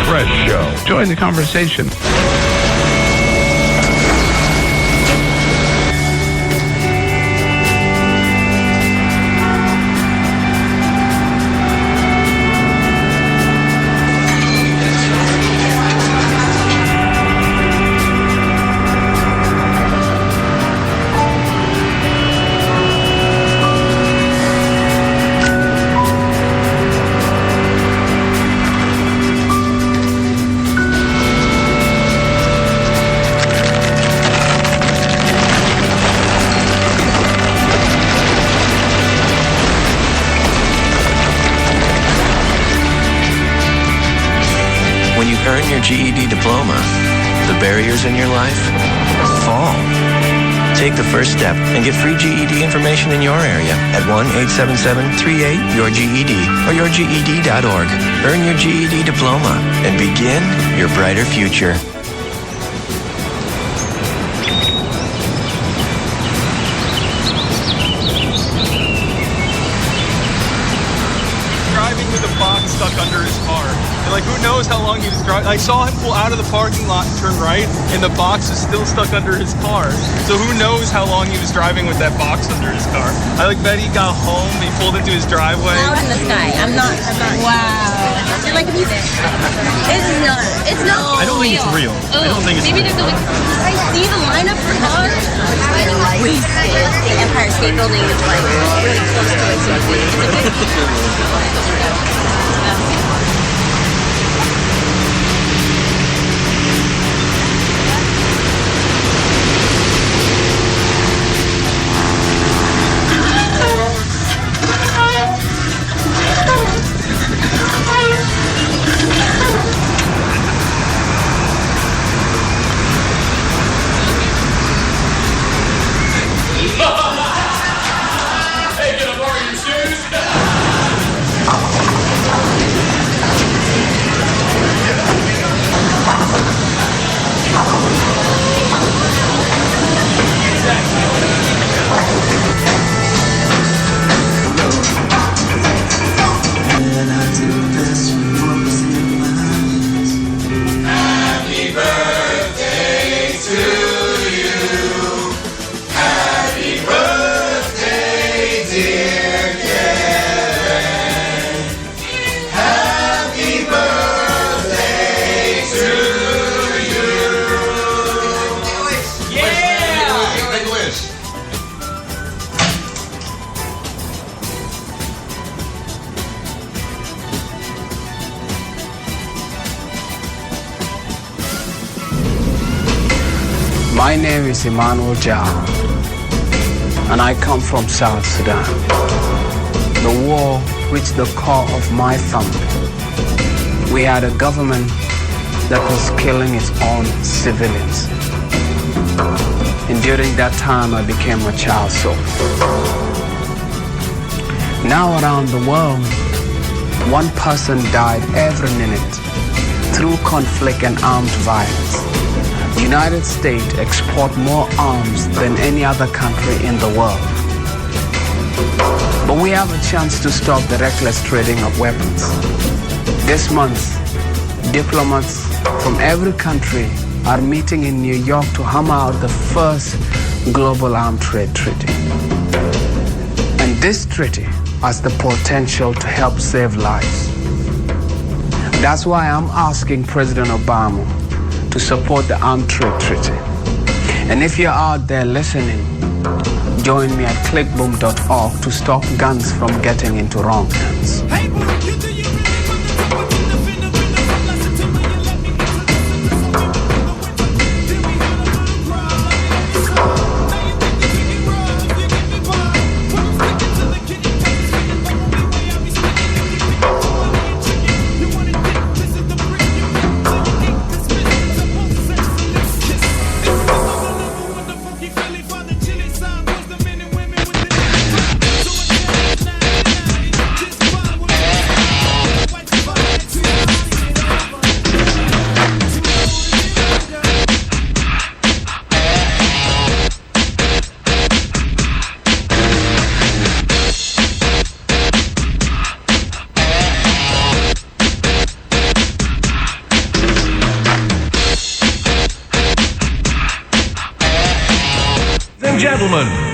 Fresh Show. Join the conversation. Your GED diploma, the barriers in your life fall. Take the first step and get free GED information in your area at 1-877-38-YOUR-GED or yourged.org. Earn your GED diploma and begin your brighter future. Driving with a box stuck under his car. Like, who knows how long he was driving. I saw him pull out of the parking lot and turn right, and the box is still stuck under his car. So who knows how long he was driving with that box under his car. I bet he got home, he pulled into his driveway. Cloud in the sky. I'm not. Wow. Like, it's not. I don't think it's real. I don't think it's maybe real. There's I see the lineup for cars. We see the Empire State Building is like really close to it. So it's a big My name is Emmanuel Jal, and I come from South Sudan. The war reached the core of my family. We had a government that was killing its own civilians. And during that time, I became a child soldier. Now around the world, one person died every minute through conflict and armed violence. The United States export more arms than any other country in the world. But we have a chance to stop the reckless trading of weapons. This month, diplomats from every country are meeting in New York to hammer out the first global arms trade treaty. And this treaty has the potential to help save lives. That's why I'm asking President Obama to support the arms trade treaty. And if you're out there listening, join me at clickboom.org to stop guns from getting into wrong hands.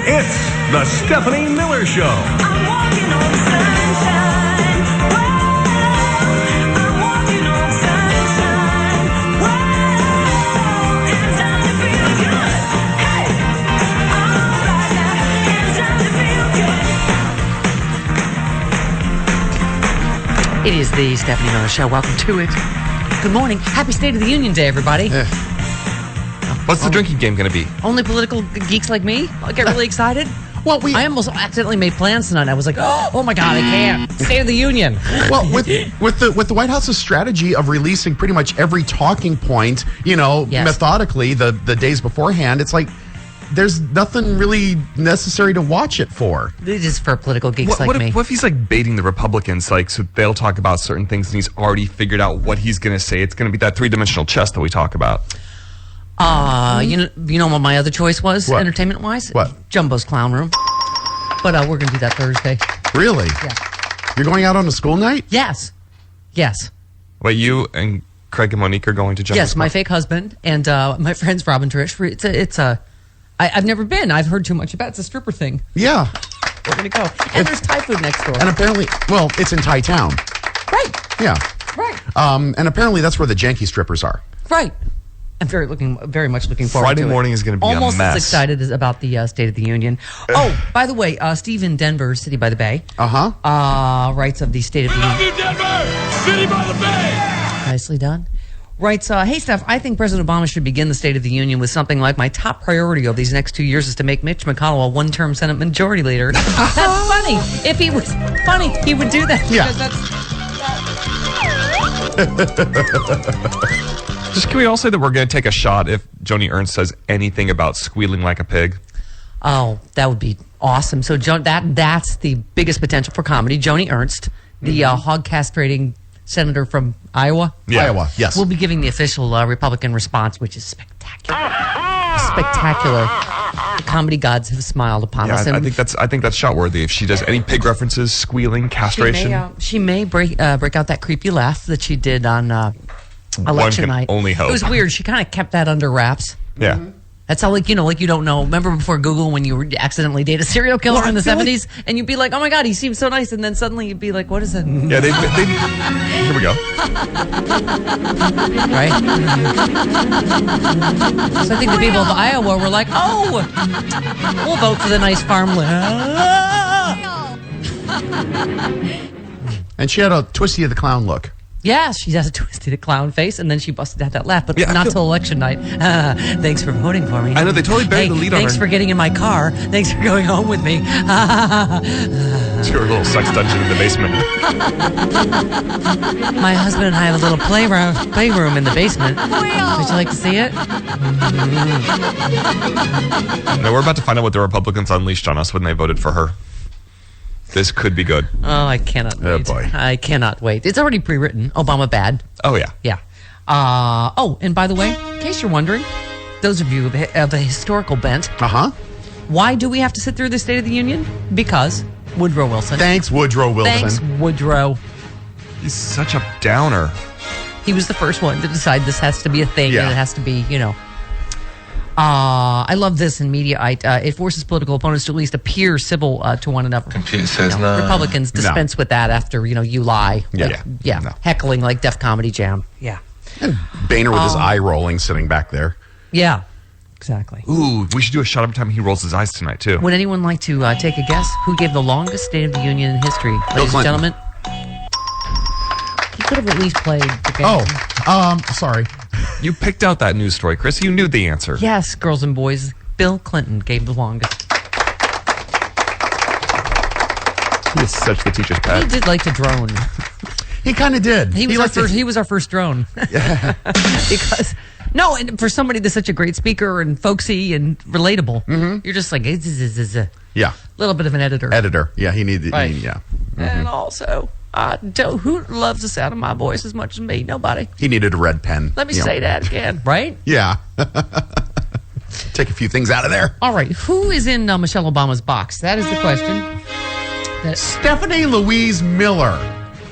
It's the Stephanie Miller Show. I'm walking on sunshine. Whoa, I'm walking on sunshine. Whoa, it's time to feel good. Hey, all right now, it's time to feel good. It is the Stephanie Miller Show. Welcome to it. Good morning. Happy State of the Union Day, everybody. What's the drinking game going to be? Only political geeks like me get really excited. Well, I almost accidentally made plans tonight. I was like, oh my God, I can't. State of the Union. Well, with the White House's strategy of releasing pretty much every talking point, Yes. methodically the days beforehand, it's like there's nothing really necessary to watch it for. It is for political geeks like me. What if he's like baiting the Republicans, like so they'll talk about certain things and he's already figured out what he's going to say? It's going to be that three-dimensional chess that we talk about. You know what my other choice was, What? entertainment-wise? What? Jumbo's Clown Room. But we're going to do that Thursday. Really? Yeah. You're going out on a school night? Yes. Yes. Wait, you and Craig and Monique are going to jump? Yes, my fake husband and my friends Rob and Trish. I've never been. I've heard too much about it. It's a stripper thing. Yeah. We're going to go. And there's Thai food next door. And apparently, well, it's in Thai Town. Right. Yeah. Right. And apparently that's where the janky strippers are. Right. I'm very much looking forward Friday to it. morning is going to be almost a mess. as excited as about the State of the Union. Oh, by the way, Steve in Denver, City by the Bay, writes of the State of the Union. Love you, Denver! City by the Bay! Nicely done. Writes, hey, Steph, I think President Obama should begin the State of the Union with something like, my top priority over these next 2 years is to make Mitch McConnell a one-term Senate majority leader. That's funny. If he was funny, he would do that. Yeah. Just can we all say that we're going to take a shot if Joni Ernst says anything about squealing like a pig? Oh, that would be awesome. So that's the biggest potential for comedy. Joni Ernst, the hog castrating senator from Iowa. Yeah. Iowa, yes. We'll be giving the official Republican response, which is spectacular. Spectacular. The comedy gods have smiled upon us. I think that's shot worthy. If she does any pig references, squealing, castration, She may break out that creepy laugh that she did on election can night. only hope. It was weird. She kind of kept that under wraps. yeah. That's how, like you don't know. Remember before Google when you accidentally date a serial killer in the 70s, and you'd be like, "Oh my God, he seems so nice," and then suddenly you'd be like, "What is that?" Yeah, they here we go. Right? So I think the people of Iowa were like, "Oh, we'll vote for the nice farmland." And she had a Twisty of the Clown look. Yeah, she has a twisted clown face, and then she busted out that laugh, but Yeah, I not feel- till election night. Thanks for voting for me. I know, they totally buried the lead on Thanks her. for getting in my car. Thanks for going home with me. To her little sex dungeon in the basement. My husband and I have a little playroom in the basement. Would you like to see it? No, we're about to find out what the Republicans unleashed on us when they voted for her. This could be good. Oh, I cannot Oh, wait. boy. I cannot wait. It's already pre-written. Obama bad. Oh yeah. Yeah. And by the way, in case you're wondering, those of you of a historical bent, why do we have to sit through the State of the Union? Because Woodrow Wilson. Thanks, Woodrow Wilson. Thanks, Woodrow. He's such a downer. He was the first one to decide this has to be a thing, Yeah. and it has to be, I love this in media. It forces political opponents to at least appear civil to one another. Computer says no. Republicans dispense with that after, you lie. Yeah. Yeah. Heckling like Def Comedy Jam. Yeah. And Boehner with his eye rolling sitting back there. Yeah. Exactly. Ooh, we should do a shot every time he rolls his eyes tonight, too. Would anyone like to take a guess who gave the longest State of the Union in history? Ladies and Clinton. gentlemen. He could have at least played the game. Sorry. You picked out that news story, Chris. You knew the answer. Yes, girls and boys. Bill Clinton gave the longest. He is such the teacher's He pet. did like to drone. He kind of did. He was our first drone. Because and for somebody that's such a great speaker and folksy and relatable, you're just like a Yeah. little bit of an editor. Yeah, he needed. Right. Yeah. And also, who loves the sound of my voice as much as me? Nobody. He needed a red pen. Let me say that again, right? Yeah. Take a few things out of there. All right, who is in Michelle Obama's box? That is the question. Stephanie Louise Miller.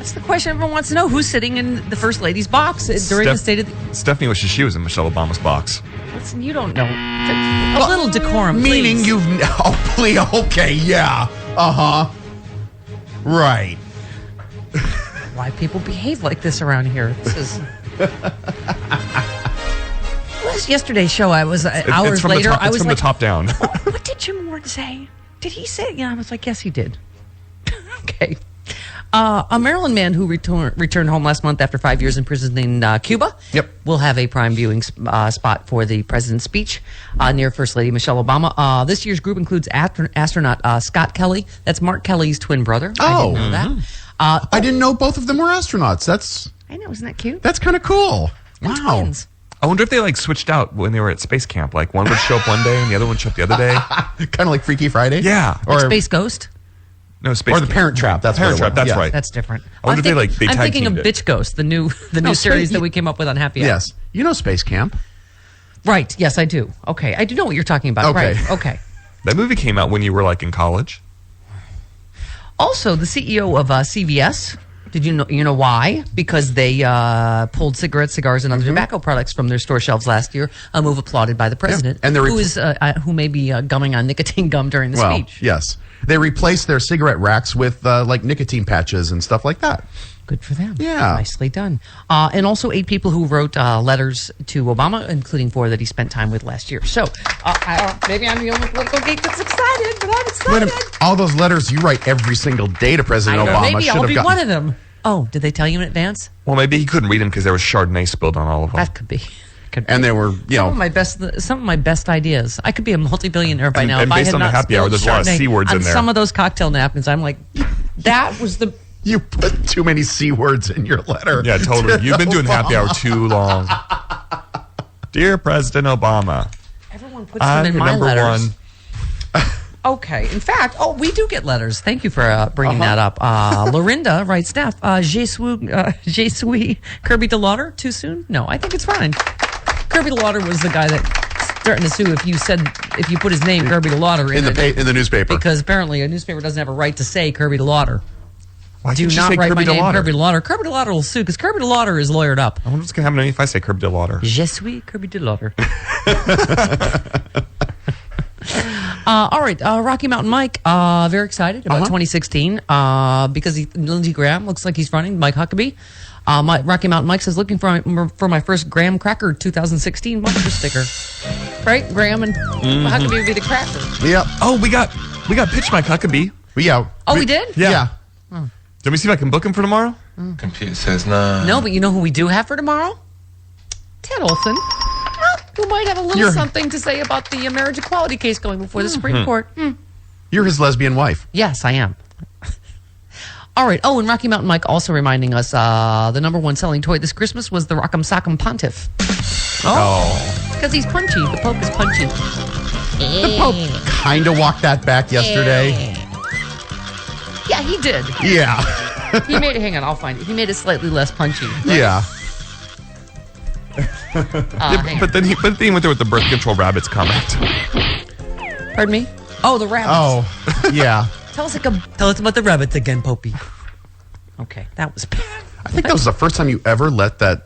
That's the question everyone wants to know. Who's sitting in the First Lady's box during the State of the... Stephanie wishes she was in Michelle Obama's box. Listen, you don't know. A little decorum, Meaning please. you've... Oh, please. Okay, yeah. Uh-huh. Right. Why people behave like this around here. This is... Yesterday's show, I was hours from later. The top, I was from like, the top down. what did Jim Ward say? Did he say? Yeah, I was like, yes, he did. Okay. A Maryland man who returned home last month after 5 years in prison in Cuba. Yep. Will have a prime viewing spot for the president's speech near First Lady Michelle Obama. This year's group includes astronaut Scott Kelly. That's Mark Kelly's twin brother. I didn't know that. I didn't know both of them were astronauts. I know, isn't that cute? That's kind of cool. And Wow. twins. I wonder if they like switched out when they were at space camp. Like one would show up one day and the other one would show up the other day. Kind of like Freaky Friday? Yeah. Like Space Ghost? No, space Or the camp. Parent Trap. That's Parent what it Trap. was. That's Yeah. right. That's different. I wonder if they, like, they I'm thinking of tag-teamed it. Bitch Ghost, the new series that we came up with on Happy Hour. Yes. You know Space Camp. Right. Yes, I do. Okay. I do know what you're talking about. Okay. Right. Okay. That movie came out when you were like in college. Also, the CEO of CVS, did you know why? Because they pulled cigarettes, cigars, and other tobacco products from their store shelves last year, a move applauded by the president, And they're who may be gumming on nicotine gum during the speech. Yes. They replaced their cigarette racks with like nicotine patches and stuff like that. Good for them. Yeah. Nicely done. And also 8 people who wrote letters to Obama, including 4 that he spent time with last year. So maybe I'm the only political geek that's excited, but I'm Wait a excited. minute. All those letters you write every single day to President Obama Maybe should I'll have be gotten. one of them. Oh, did they tell you in advance? Well, maybe he couldn't read them because there was Chardonnay spilled on all of them. That could be. And they were, you Some know, of my best ideas. I could be a multi-billionaire by And- now. and if I based had on the not happy hour, spilled there's a lot of Chardonnay C words on in there. Some of those cocktail napkins, I'm like, that was the. you put too many C words in your letter. Yeah, totally. to You've been doing happy hour Obama. too long. Dear President Obama, Everyone puts them in I'm my number letters. one. Okay. In fact, we do get letters. Thank you for bringing that up. Lorinda writes, Steph, je suis Kirby DeLauder. Too soon? No, I think it's fine. Kirby DeLauder was the guy that threatened to sue if you put his name Kirby DeLauder in the newspaper. because apparently a newspaper doesn't have a right to say Kirby DeLauder. Why Do did you not say write Kirby my name DeLauder? Kirby DeLauder. Kirby DeLauder will sue because Kirby DeLauder is lawyered up. I wonder what's going to happen to me if I say Kirby DeLauder. Je suis Kirby DeLauder. All right, Rocky Mountain Mike, very excited about 2016 because Lindsey Graham looks like he's running. Mike Huckabee. Rocky Mountain Mike says, looking for my first Graham Cracker 2016 bumper sticker. Right? Graham and Huckabee would be the cracker. Yeah. Oh, we got pitch Mike Huckabee. Yeah. Oh, we did? Yeah. Let me see if I can book him for tomorrow. Computer says no. No, but you know who we do have for tomorrow? Ted Olson. Who might have a little something to say about the marriage equality case going before the Supreme Court. You're his lesbian wife. Yes, I am. All right. Oh, and Rocky Mountain Mike also reminding us the number 1 selling toy this Christmas was the Rock'em Sock'em Pontiff. Oh. Because he's punchy. The Pope is punchy. The Pope kind of walked that back yesterday. Yeah, he did. Yeah. He made it, hang on, I'll find it. He made it slightly less punchy. Yeah. Hang on. But then he went there with the birth control rabbits comment. Pardon me? Oh, the rabbits. Oh, yeah. Tell us about the rabbits again, Popey. Okay, that was bad. I think that was the first time you ever let that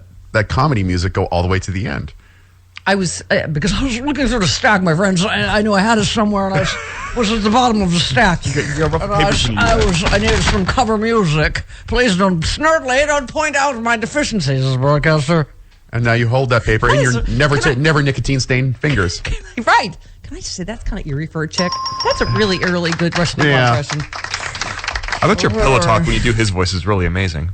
comedy music go all the way to the end. I was, because I was looking through the stack, my friends. I knew I had it somewhere, and I was at the bottom of the stack. I needed some cover music. Please don't, snurtly, don't point out my deficiencies as a broadcaster. And now you hold that paper in your never nicotine-stained fingers. Right. Can I just say, that's kind of eerie for a chick. That's a really early good Russian impression. I bet your pillow talk when you do his voice is really amazing.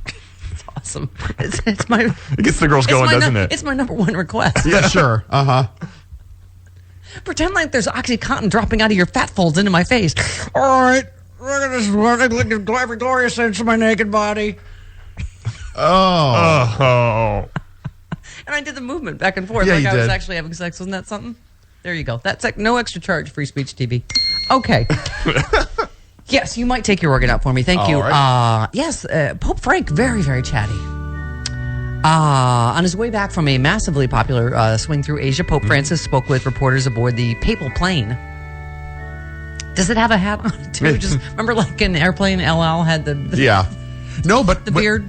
Awesome. It's my. It gets the girls going, doesn't it? It's my number 1 request. Yeah, sure. Pretend like there's OxyContin dropping out of your fat folds into my face. All right. Look at this. Look at every glorious sense of my naked body. Oh. And I did the movement back and forth Yeah, like you I was did. actually having sex. Wasn't that something? There you go. That's like no extra charge, Free Speech TV. Okay. Yes, you might take your organ out for me. Thank you. All Yes, Pope Frank, very, very chatty. On his way back from a massively popular swing through Asia, Pope Francis spoke with reporters aboard the papal plane. Does it have a hat on it too? Just remember, like in Airplane, LL had the Yeah. No, but The beard?